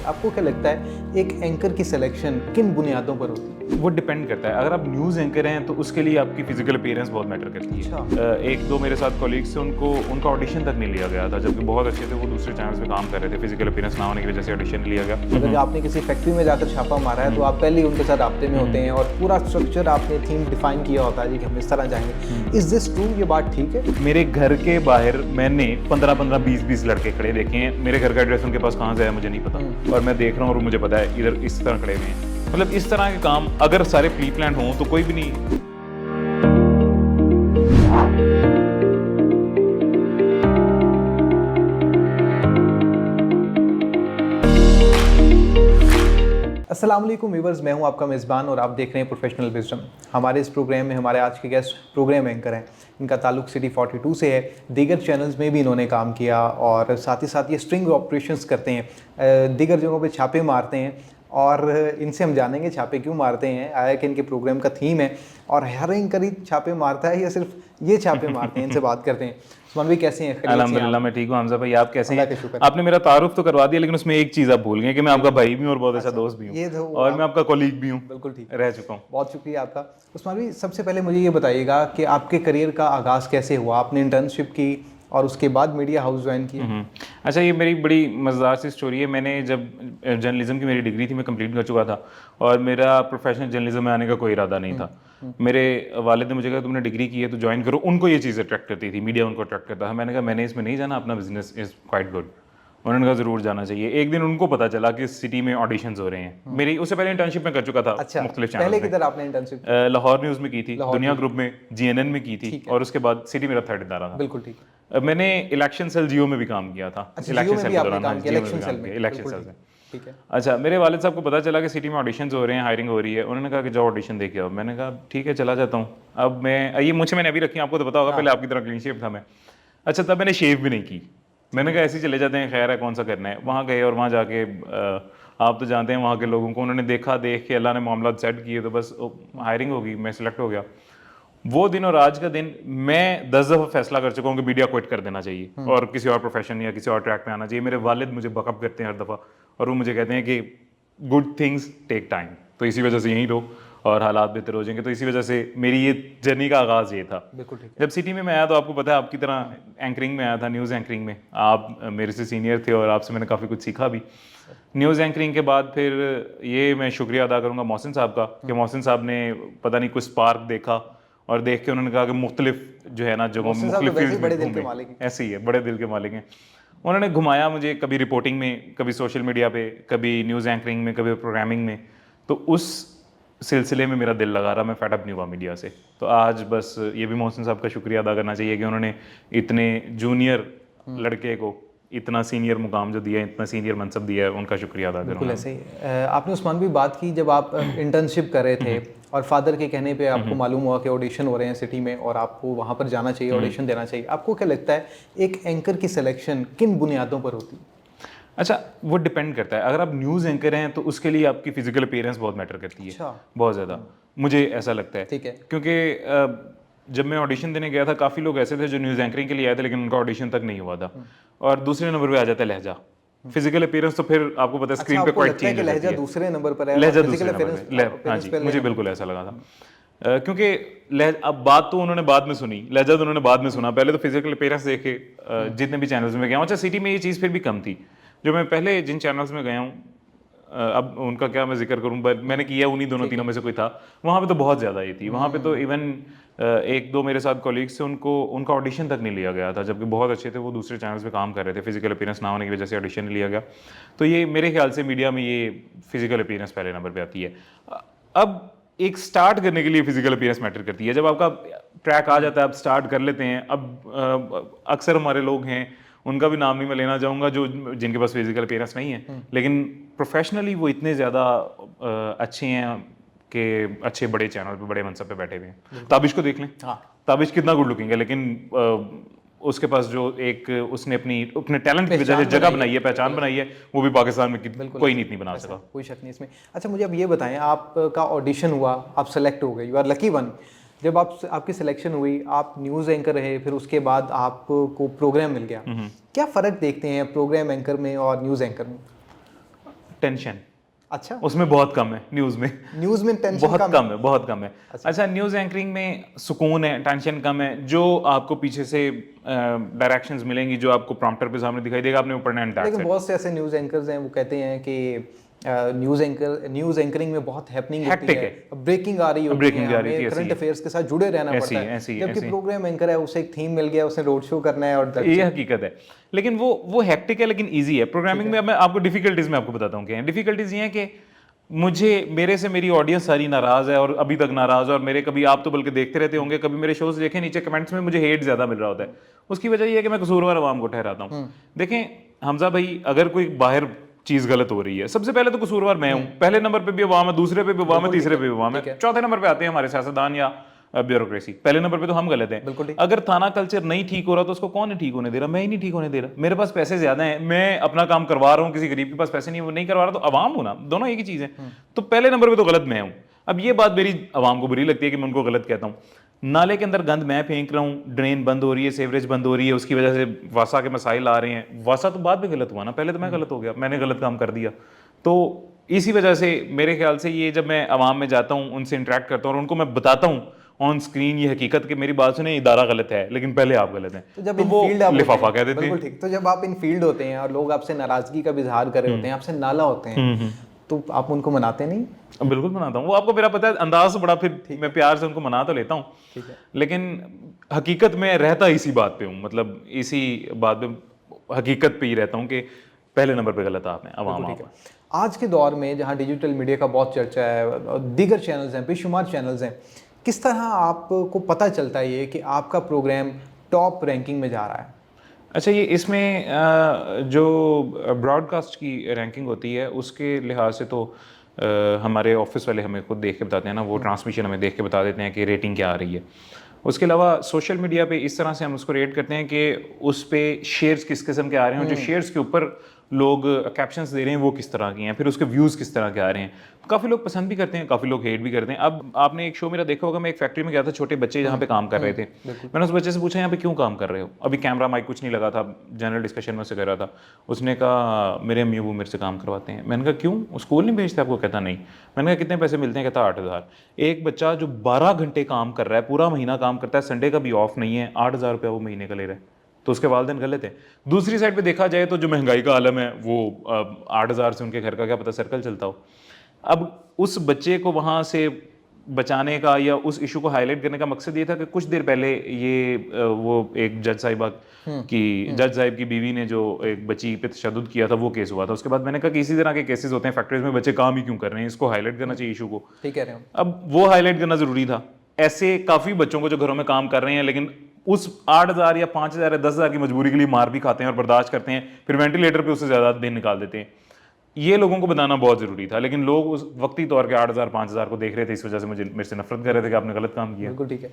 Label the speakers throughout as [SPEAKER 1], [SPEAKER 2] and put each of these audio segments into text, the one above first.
[SPEAKER 1] आपको क्या लगता है एक एंकर की सिलेक्शन किन बुनियादों पर होती है?
[SPEAKER 2] वो डिपेंड करता है। अगर आप न्यूज़ एंकर हैं तो उसके लिए आपकी फिजिकल अपीयरेंस बहुत मैटर करती है।
[SPEAKER 1] अच्छा।
[SPEAKER 2] एक दो मेरे साथ कॉलीग्स थे, उनका ऑडिशन तक नहीं लिया गया था, जबकि बहुत अच्छे थे, वो दूसरे चैनल्स पे काम कर रहे थे, फिजिकल अपीयरेंस ना होने की वजह से ऑडिशन लिया गया।
[SPEAKER 1] अगर आपने किसी फैक्ट्री में जाकर छापा मारा है तो आप पहले ही उनके साथ राब्ते में होते हैं और पूरा स्ट्रक्चर आपने थीम डिफाइन किया होता है जी कि हम इस तरह जाएंगे। Is this true? ये बात ठीक है?
[SPEAKER 2] मेरे घर के बाहर मैंने 15-15, 20-20 लड़के खड़े देखे हैं। मेरे घर का एड्रेस उनके पास कहाँ से है मुझे नहीं पता, और मैं देख रहा हूँ और मुझे पता है इधर इस तरह खड़े हुए हैं। मतलब इस तरह के काम अगर सारे प्री प्लान हों तो कोई भी नहीं।
[SPEAKER 1] अस्सलाम वालेकुम व्यूअर्स, मैं हूं आपका मेज़बान और आप देख रहे हैं प्रोफेशनल विजडम। हमारे इस प्रोग्राम में हमारे आज के गेस्ट प्रोग्राम एंकर हैं। इनका ताल्लुक सिटी 42 से है। दीगर चैनल्स में भी इन्होंने काम किया और साथ ही साथ ये स्ट्रिंग ऑपरेशंस करते हैं, दीगर जगहों पे छापे मारते हैं। और इनसे हम जानेंगे छापे क्यों मारते हैं, आया कि इनके प्रोग्राम का थीम है और हर एंकर ही छापे मारता है या सिर्फ ये छापे मारते हैं। इनसे बात करते हैं। उस्मान भाई कैसे हैं?
[SPEAKER 2] अल्हम्दुलिल्लाह मैं ठीक हूँ। हमजा भाई आप कैसे
[SPEAKER 1] अल्लाह का
[SPEAKER 2] हैं?
[SPEAKER 1] शुक्र।
[SPEAKER 2] आपने मेरा तारुफ तो करवा दिया, लेकिन उसमें एक चीज़ आप भूल गए कि मैं आपका भाई भी हूँ और बहुत अच्छा दोस्त भी
[SPEAKER 1] ये
[SPEAKER 2] हूँ,
[SPEAKER 1] तो
[SPEAKER 2] और मैं आपका कॉलीग भी हूँ,
[SPEAKER 1] बिल्कुल ठीक
[SPEAKER 2] रह चुका हूँ।
[SPEAKER 1] बहुत शुक्रिया आपका। उस्मान भाई सबसे पहले मुझे ये बताइएगा कि आपके करियर का आगाज़ कैसे हुआ? आपने इंटर्नशिप की और उसके बाद मीडिया हाउस ज्वाइन किया?
[SPEAKER 2] अच्छा, ये मेरी बड़ी मज़ेदार सी स्टोरी है। मैंने जब जर्नलिज्म की मेरी डिग्री थी मैं कंप्लीट कर चुका था, और मेरा प्रोफेशनल जर्नलिज्म में आने का कोई इरादा नहीं था। मेरे वालिद ने मुझे कहा तुमने डिग्री की है तो ज्वाइन करो। उनको ये चीज़ अट्रैक्ट करती थी, मीडिया उनको अट्रैक्ट करता था। मैंने कहा मैंने इसमें नहीं जाना, अपना बिजनेस इज़ क्वाइट गुड। उन्होंने कहा ज़रूर जाना चाहिए। एक दिन उनको पता चला कि सिटी में ऑडिशंस हो रहे हैं। मेरी उससे पहले इंटर्नशिप में कर चुका था।
[SPEAKER 1] अच्छा,
[SPEAKER 2] मुख्तलिफ
[SPEAKER 1] पहले
[SPEAKER 2] चैनल्स
[SPEAKER 1] किधर आपने इंटर्नशिप?
[SPEAKER 2] लाहौर न्यूज़ में की थी, दुनिया ग्रुप में, GNN में की थी,
[SPEAKER 1] ठीक है।
[SPEAKER 2] और उसके बाद सिटी मेरा थर्ड इदारा था।
[SPEAKER 1] बिल्कुल ठीक है।
[SPEAKER 2] मैंने इलेक्शन सेल जियो में भी काम किया था।
[SPEAKER 1] अच्छा,
[SPEAKER 2] इलेक्शन
[SPEAKER 1] जियो में
[SPEAKER 2] सेल
[SPEAKER 1] भी
[SPEAKER 2] के
[SPEAKER 1] आपने
[SPEAKER 2] दौरान,
[SPEAKER 1] काम
[SPEAKER 2] हाँ,
[SPEAKER 1] किया?
[SPEAKER 2] जियो में
[SPEAKER 1] इलेक्शन
[SPEAKER 2] भी
[SPEAKER 1] सेल
[SPEAKER 2] काम
[SPEAKER 1] में?
[SPEAKER 2] किया, इलेक्शन
[SPEAKER 1] बिल्कुल
[SPEAKER 2] सेल से।
[SPEAKER 1] ठीक है।
[SPEAKER 2] अच्छा, मेरे वालिद साहब को पता चला कि सिटी में ऑडिशंस हो रहे हैं, हायरिंग हो रही है। उन्होंने कहा कि जाओ ऑडिशन दे के आओ। मैंने कहा ठीक है चला जाता हूँ। अब मैं ये मुझे मैंने अभी रखी, आपको तो पता होगा, पहले आपकी तरह क्लीन शेव था मैं। अच्छा, तब मैंने शेव भी नहीं की। मैंने कहा ऐसे ही चले जाते हैं, खैर है, कौन सा करना है। वहाँ गए और वहाँ जाके आप तो जानते हैं वहाँ के लोगों को, उन्होंने देखा, देख के अल्लाह ने मामला सेट किए तो बस हायरिंग हो गई, मैं सिलेक्ट हो गया। वो दिन और आज का दिन मैं 10 दफ़ा फैसला कर चुका हूँ कि मीडिया क्विट कर देना चाहिए और किसी और प्रोफेशन या किसी और ट्रैक पे आना चाहिए। मेरे वालिद मुझे बकअप करते हैं हर दफ़ा, और वो मुझे कहते हैं कि गुड थिंग्स टेक टाइम, तो इसी वजह से यहीं रहो और हालात बेहतर हो जाएंगे। तो इसी वजह से मेरी ये जर्नी का आगाज़ ये था।
[SPEAKER 1] बिल्कुल ठीक है।
[SPEAKER 2] जब सिटी में मैं आया तो आपको पता है, आपकी तरह एंकरिंग में आया था, न्यूज़ एंकरिंग में। आप मेरे से सीनियर थे और आपसे मैंने काफ़ी कुछ सीखा भी। न्यूज़ एंकरिंग के बाद फिर ये मैं शुक्रिया अदा करूँगा मोहसिन साहब का, कि मोहसिन साहब ने पता नहीं कुछ स्पार्क देखा और देख के उन्होंने कहा कि मुख्तलिफ जो है ना जगहों में,
[SPEAKER 1] मोहसिन साहब तो
[SPEAKER 2] मुख्तलिफ
[SPEAKER 1] वैसे ही
[SPEAKER 2] फील्ड्स
[SPEAKER 1] बड़े
[SPEAKER 2] में
[SPEAKER 1] दिल के
[SPEAKER 2] घूमे।
[SPEAKER 1] मालिक हैं।
[SPEAKER 2] ऐसे ही है, बड़े दिल के मालिक हैं। उन्होंने घुमाया मुझे, कभी रिपोर्टिंग में, कभी सोशल मीडिया पे, कभी न्यूज़ एंकरिंग में, कभी प्रोग्रामिंग में। तो उस सिलसिले में मेरा दिल लगा रहा, मैं फेडअप नहीं हुआ मीडिया से। तो आज बस ये भी मोहसिन साहब का शुक्रिया अदा करना चाहिए कि उन्होंने इतने जूनियर लड़के को इतना सीनियर मुकाम जो दिया है, इतना सीनियर मनसब दिया है, उनका शुक्रिया अदा
[SPEAKER 1] बिल्कुल
[SPEAKER 2] करूँगा।
[SPEAKER 1] ऐसे ही। आपने उस्मान भी बात की जब आप इंटर्नशिप कर रहे थे और फादर के कहने पे आपको मालूम हुआ कि ऑडिशन हो रहे हैं सिटी में और आपको वहाँ पर जाना चाहिए, ऑडिशन देना चाहिए। आपको क्या लगता है एक एंकर की सिलेक्शन किन बुनियादों पर होती है?
[SPEAKER 2] अच्छा, वो डिपेंड करता है। अगर आप न्यूज़ एंकर हैं तो उसके लिए आपकी फिजिकल अपीयरेंस बहुत मैटर करती है।
[SPEAKER 1] अच्छा।
[SPEAKER 2] बहुत ज़्यादा, मुझे ऐसा लगता है।
[SPEAKER 1] ठीक है।
[SPEAKER 2] क्योंकि जब मैं ऑडिशन देने गया था, काफ़ी लोग ऐसे थे जो न्यूज़ एंकरिंग के लिए आए थे लेकिन उनका ऑडिशन तक नहीं हुआ था, और दूसरे नंबर पे आ जाता है लहजा। फिजिकल अपीयरेंस तो फिर आपको पता है
[SPEAKER 1] अच्छा,
[SPEAKER 2] स्क्रीन पे
[SPEAKER 1] आपको
[SPEAKER 2] क्वाइट
[SPEAKER 1] लगता है
[SPEAKER 2] चेंज
[SPEAKER 1] कि
[SPEAKER 2] हो जाती
[SPEAKER 1] लहजा
[SPEAKER 2] है।
[SPEAKER 1] दूसरे नंबर पर है,
[SPEAKER 2] लहजा
[SPEAKER 1] फिजिकल
[SPEAKER 2] दूसरे नंबर पे, हाँ जी, मुझे बिल्कुल ऐसा लगा था। क्योंकि अब बात तो उन्होंने बाद में सुनी, लहजा तो उन्होंने बाद में सुना, पहले तो फिजिकल अपीयरेंस देखे। जितने भी चैनल्स में गया हूँ, अच्छा सिटी में ये चीज़ फिर भी कम थी। जो मैं पहले जिन चैनल्स में गया हूँ, अब उनका क्या मैं जिक्र करूँ, बट मैंने किया उन्हीं दोनों तीनों में से कोई था, वहाँ पे तो बहुत ज़्यादा ये थी। वहाँ पे तो इवन एक दो मेरे साथ कॉलीग्स थे, उनका ऑडिशन तक नहीं लिया गया था, जबकि बहुत अच्छे थे, वो दूसरे चैनल्स पे काम कर रहे थे। फिजिकल अपीयरेंस ना होने की वजह से ऑडिशन नहीं लिया गया। तो ये मेरे ख्याल से मीडिया में ये फिजिकल अपीयरेंस पहले नंबर पे आती है। अब एक स्टार्ट करने के लिए फिजिकल अपीयरेंस मैटर करती है। जब आपका ट्रैक आ जाता है, आप स्टार्ट कर लेते हैं। अब अक्सर हमारे लोग हैं, उनका भी नाम नहीं मैं लेना चाहूँगा, जो जिनके पास फिजिकल अपीयरेंस नहीं है, लेकिन प्रोफेशनली वो इतने ज़्यादा अच्छे हैं कि अच्छे बड़े चैनल पे, बड़े मनसब पे बैठे हुए हैं। ताबिश को देख लें,
[SPEAKER 1] हाँ।
[SPEAKER 2] ताबिश कितना गुड लुकिंग है, लेकिन उसके पास जो एक उसने अपने टैलेंट की वजह से जगह बनाई है, पहचान बनाई है, वो भी पाकिस्तान में कोई नहीं इतनी बना सका।
[SPEAKER 1] कोई शक नहीं इसमें। अच्छा, मुझे अब ये बताएं, आपका ऑडिशन हुआ, आप सेलेक्ट हो गए, यू आर लकी वन। जब आपकी सिलेक्शन हुई, आप न्यूज़ एंकर रहे, फिर उसके बाद आपको प्रोग्राम मिल गया। क्या फ़र्क देखते हैं प्रोग्राम एंकर में और न्यूज़ एंकर में?
[SPEAKER 2] टेंशन
[SPEAKER 1] अच्छा,
[SPEAKER 2] उसमें बहुत कम है। न्यूज़ में
[SPEAKER 1] टेंशन
[SPEAKER 2] बहुत कम है, बहुत कम है। अच्छा, न्यूज़ एंकरिंग में सुकून है, टेंशन कम है। जो आपको पीछे से डायरेक्शंस मिलेंगी, जो आपको प्रॉम्प्टर पे सामने दिखाई देगा, आपने ऊपर पढ़ना है।
[SPEAKER 1] लेकिन बहुत से ऐसे न्यूज़ एंकर्स हैं, वो कहते हैं कि न्यूज़ एंकरिंग में बहुत हैपनिंग होती
[SPEAKER 2] Hectic
[SPEAKER 1] है, ब्रेकिंग आ रही होती
[SPEAKER 2] Breaking
[SPEAKER 1] है,
[SPEAKER 2] आ रही थी,
[SPEAKER 1] हमें
[SPEAKER 2] ऐसी
[SPEAKER 1] करंट
[SPEAKER 2] है।
[SPEAKER 1] अफेयर्स के साथ जुड़े रहना
[SPEAKER 2] ऐसी
[SPEAKER 1] पड़ता है।
[SPEAKER 2] ऐसी
[SPEAKER 1] जबकि
[SPEAKER 2] ऐसी
[SPEAKER 1] प्रोग्राम एंकर है, उसे एक थीम मिल गया, उसने रोड शो करना है और
[SPEAKER 2] ये हकीकत है। लेकिन वो हेक्टिक है लेकिन इजी है। प्रोग्रामिंग में अब मैं आपको डिफिकल्टीज में आपको बताता हूँ क्या है। डिफिकल्टीज ये है कि मेरे से मेरी ऑडियंस सारी नाराज है और अभी तक नाराज है, और मेरे कभी आप तो बल्कि देखते रहते होंगे, कभी मेरे शोज देखें, नीचे कमेंट्स में मुझे हेट ज्यादा मिल रहा होता है। उसकी वजह यह है कि मैं कसूरवार आवाम को ठहराता हूँ। देखें हमजा भाई, अगर कोई बाहर चीज गलत हो रही है, सबसे पहले तो कसूरवार मैं हूँ। पहले नंबर पे भी अवाम है, दूसरे पे भी अवाम है, तीसरे पे भी अवाम है, चौथे नंबर पे आते हैं हमारे सियासतदान या ब्यूरोक्रेसी। पहले नंबर पे तो हम गलत हैं। अगर थाना कल्चर नहीं ठीक हो रहा तो उसको कौन नहीं ठीक होने दे रहा? मैं ही नहीं ठीक होने दे रहा। मेरे पास पैसे ज्यादा हैं, मैं अपना काम करवा रहा हूँ, किसी गरीब के पास पैसे नहीं, वो नहीं करवा रहा, तो अवाम हूं ना, दोनों एक ही चीज है। तो पहले नंबर पे तो गलत मैं हूं। अब ये बात मेरी अवाम को बुरी लगती है कि मैं उनको गलत कहता हूं। नाले के अंदर गंद मैं फेंक रहा हूँ, ड्रेन बंद हो रही है, सेवरेज बंद हो रही है, उसकी वजह से वासा के मसाइल आ रहे हैं। वासा तो बाद में गलत हुआ ना, पहले तो मैं गलत हो गया, मैंने गलत काम कर दिया। तो इसी वजह से मेरे ख्याल से ये, जब मैं अवाम में जाता हूँ, उनसे इंटरेक्ट करता हूँ और उनको मैं बताता हूँ ऑन स्क्रीन ये हकीकत कि मेरी बात सुने, इदारा गलत है लेकिन पहले आप गलत हैं,
[SPEAKER 1] तो जब
[SPEAKER 2] तो
[SPEAKER 1] इन
[SPEAKER 2] वो
[SPEAKER 1] फील्ड आप
[SPEAKER 2] लिफाफा कह देते हैं।
[SPEAKER 1] बिल्कुल ठीक। तो जब आप इन फील्ड होते हैं और लोग आपसे नाराजगी का इजहार कर रहे होते हैं, आपसे नाला होते हैं, तो आप उनको मनाते नहीं?
[SPEAKER 2] बिल्कुल मनाता हूँ। वो आपको मेरा पता है अंदाज से बड़ा, फिर मैं प्यार से उनको मना तो लेता हूँ, लेकिन हकीकत में रहता इसी बात पे हूँ। मतलब इसी बात पे, हकीकत पे ही रहता हूँ कि पहले नंबर पे गलत आपने, अवाम आप।
[SPEAKER 1] आज के दौर में जहाँ डिजिटल मीडिया का बहुत चर्चा है, दीगर चैनल्स हैं, बेशुमार चैनल्स हैं, किस तरह आपको पता चलता है ये कि आपका प्रोग्राम टॉप रैंकिंग में जा रहा है?
[SPEAKER 2] अच्छा, ये इसमें जो ब्रॉडकास्ट की रैंकिंग होती है उसके लिहाज से तो हमारे ऑफिस वाले हमें खुद देख के बताते हैं ना, वो ट्रांसमिशन हमें देख के बता देते हैं कि रेटिंग क्या आ रही है। उसके अलावा सोशल मीडिया पे इस तरह से हम उसको रेट करते हैं कि उस पर शेयर्स किस किस्म के आ रहे हैं, और जो शेयर्स के ऊपर लोग कैप्शंस दे रहे हैं वो किस तरह के हैं, फिर उसके व्यूज़ किस तरह के आ रहे हैं। तो काफ़ी लोग पसंद भी करते हैं, काफ़ी लोग हेट भी करते हैं। अब आपने एक शो मेरा देखा होगा, मैं एक फैक्ट्री में गया था, छोटे बच्चे जहाँ पे काम कर रहे थे। मैंने उस बच्चे से पूछा यहाँ पे क्यों काम कर रहे हो? अभी कैमरा माइक कुछ नहीं लगा था, जनरल डिस्कशन में से कर रहा था। उसने कहा मेरे अम्मी अबू मेरे से काम करवाते हैं। मैंने कहा क्यों, स्कूल नहीं भेजते आपको? कहता नहीं। मैंने कहा कितने पैसे मिलते हैं? कहता 8,000। एक बच्चा जो 12 घंटे काम कर रहा है, पूरा महीना काम करता है, संडे का भी ऑफ नहीं है, 8,000 रुपया वो महीने का ले रहा है, तो उसके वालिदैन गलत है। दूसरी साइड पे देखा जाए तो जो महंगाई का आलम है, वो 8,000 से उनके घर का क्या पता सर्कल चलता हो। अब उस बच्चे को वहाँ से बचाने का या उस इशू को हाईलाइट करने का मकसद ये था कि कुछ देर पहले ये वो एक जज साहिबा की, जज साहिब की बीवी ने जो एक बच्ची पे तशद्दुद किया था, वो केस हुआ था। उसके बाद मैंने कहा कि इसी तरह के केसेस होते हैं फैक्ट्रीज में, बच्चे काम ही क्यों कर रहे हैं, इसको हाईलाइट करना चाहिए इशू को।
[SPEAKER 1] ठीक कह रहे हो।
[SPEAKER 2] अब वो हाईलाइट करना जरूरी था। ऐसे काफ़ी बच्चों को जो घरों में काम कर रहे हैं लेकिन उस 8,000 या 5,000 या 10,000 की मजबूरी के लिए मार भी खाते हैं और बर्दाश्त करते हैं, फिर वेंटिलेटर पे उससे ज़्यादा दिन निकाल देते हैं। ये लोगों को बताना बहुत ज़रूरी था, लेकिन लोग उस वक्ती तौर के 8,000 5,000 को देख रहे थे, इस वजह से मेरे से नफरत कर रहे थे कि आपने गलत काम किया।
[SPEAKER 1] बिल्कुल ठीक है।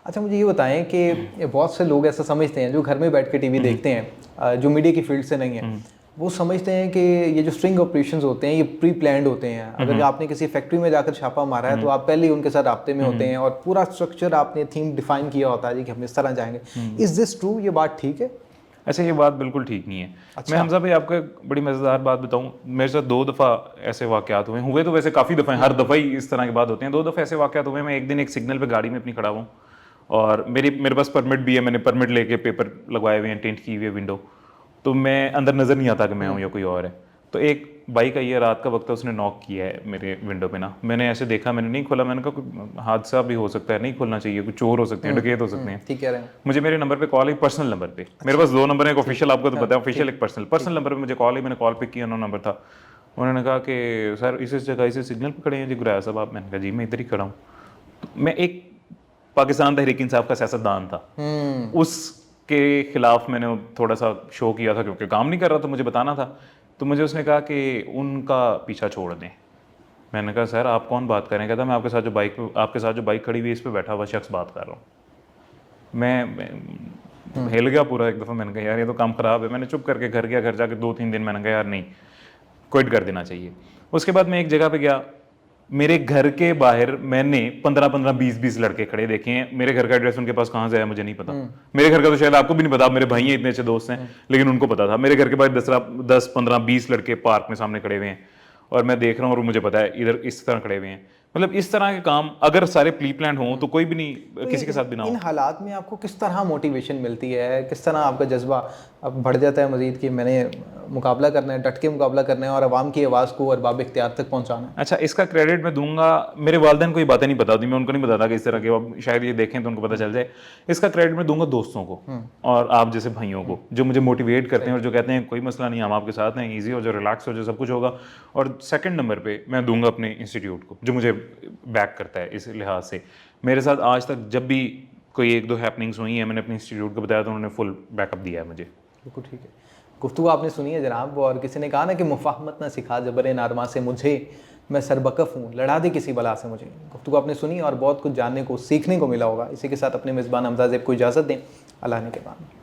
[SPEAKER 1] अच्छा, मुझे ये बताएं कि बहुत से लोग ऐसा समझते हैं जो घर में बैठ के टीवी देखते हैं, जो मीडिया की फील्ड से नहीं है, वो समझते हैं कि ये जो स्ट्रिंग ऑपरेशंस होते हैं ये प्री प्लान्ड होते हैं। अगर आपने किसी फैक्ट्री में जाकर छापा मारा है तो आप पहले ही उनके साथ राब्ते में होते हैं और पूरा स्ट्रक्चर आपने थीम डिफाइन किया होता है कि हम इस तरह जाएंगे। Is this true? ये बात ठीक है?
[SPEAKER 2] ऐसे ये बात बिल्कुल ठीक नहीं है। मैं हमजा भाई आपको एक बड़ी मज़ेदार बात बताऊं, मेरे साथ 2 दफ़ा ऐसे वाक़यात हुए तो वैसे काफ़ी दफ़ा, हर दफ़ा ही इस तरह की बात होते हैं। 2 दफ़ा ऐसे वाक़यात हुए। मैं एक दिन एक सिग्नल पे गाड़ी में अपनी खड़ा हुआ और मेरे पास परमिट भी है, मैंने परमिट लेके पेपर लगवाए हुए हैं, टेंट की हुई है विंडो, तो मैं अंदर नज़र नहीं आता कि मैं हूँ या कोई और है। तो एक बाइक आई है, रात का वक्त है, उसने नॉक किया है मेरे विंडो पे ना। मैंने ऐसे देखा, मैंने नहीं खोला, मैंने कहा कोई हादसा भी हो सकता है, नहीं खोलना चाहिए, कोई चोर हो सकते हैं, डकैत हो सकते हैं।
[SPEAKER 1] ठीक कह रहे हैं।
[SPEAKER 2] मुझे मेरे नंबर पे कॉल आई, पर्सनल नंबर पे। मेरे पास 2 नंबर है, एक ऑफिशियल, आपको तो पता है, ऑफिशियल एक पर्सनल नंबर पे मुझे कॉल आई। मैंने कॉल पिक किया, 9 नंबर था। उन्होंने कहा कि सर इस जगह इस सिग्नल पे खड़े हैं जी, गुराया साहब आप? मैंने कहा जी मैं इधर ही खड़ा हूँ। मैं एक पाकिस्तान तहरीक इंसाफ का सियासतदान था, उसके खिलाफ मैंने थोड़ा सा शो किया था क्योंकि काम नहीं कर रहा था, मुझे बताना था। तो मुझे उसने कहा कि उनका पीछा छोड़ दें। मैंने कहा सर आप कौन बात करें? कहता मैं आपके साथ जो बाइक खड़ी हुई है इस पर बैठा हुआ शख्स बात कर रहा हूँ। मैं हिल गया पूरा एक दफ़ा। मैंने कहा यार ये तो काम ख़राब है। मैंने चुप करके घर गया, घर जाकर 2-3 दिन मैंने कहा यार नहीं, क्विट कर देना चाहिए। उसके बाद मैं एक जगह पे गया, मेरे घर के बाहर मैंने 15-15 20-20 लड़के खड़े देखे हैं। मेरे घर का एड्रेस उनके पास कहाँ से आया मुझे नहीं पता। मेरे घर का तो शायद आपको भी नहीं पता, मेरे भाई हैं, इतने अच्छे दोस्त हैं, लेकिन उनको पता था। मेरे घर के बाहर 10-15-20 लड़के पार्क में सामने खड़े हुए हैं और मैं देख रहा हूँ और मुझे पता है इधर इस तरह खड़े हुए हैं, मतलब इस तरह के काम अगर सारे प्री प्लान हो तो कोई भी नहीं किसी के साथ भी ना
[SPEAKER 1] इन
[SPEAKER 2] हो।
[SPEAKER 1] हालात में आपको किस तरह मोटिवेशन मिलती है, किस तरह आपका जज्बा अब बढ़ जाता है मजीद कि मैंने मुकाबला करना है, डट के मुकाबला करना है और आवाम की आवाज़ को अरबाब इख्तियार तक पहुंचाना है?
[SPEAKER 2] अच्छा, इसका क्रेडिट मैं दूंगा, मेरे वालिदैन को ये बातें नहीं पता होती, मैं उनको नहीं बताता कि इस तरह के, अब शायद ये देखें तो उनको पता चल जाए। इसका क्रेडिट मैं दूंगा दोस्तों को और आप जैसे भाइयों को जो मुझे मोटिवेट करते हैं और जो कहते हैं कोई मसला नहीं, हम आपके साथ हैं, ईजी हो जाओ, रिलैक्स हो जाओ, सब कुछ होगा। और सेकंड नंबर पे मैं दूंगा अपने इंस्टीट्यूट को जो मुझे बैक करता है इस लिहाज से। मेरे साथ आज तक जब भी कोई एक दो हैपनिंग्स हुई हैं, मैंने अपने इंस्टीट्यूट को बताया तो उन्होंने फुल बैकअप दिया है मुझे।
[SPEAKER 1] बिल्कुल ठीक है। गुफ्तगू आपने सुनी है जनाब, और किसी ने कहा ना कि मुफाहमत ना सिखा जबर नारमा से मुझे, मैं सरबकफ हूँ लड़ा दे किसी बला से मुझे। गुफ्तगू आपने सुनी और बहुत कुछ जानने को सीखने को मिला होगा। इसी के साथ अपने मेज़बान हमजा ज़ैब को इजाज़त दें। अल्लाह ने के बाद।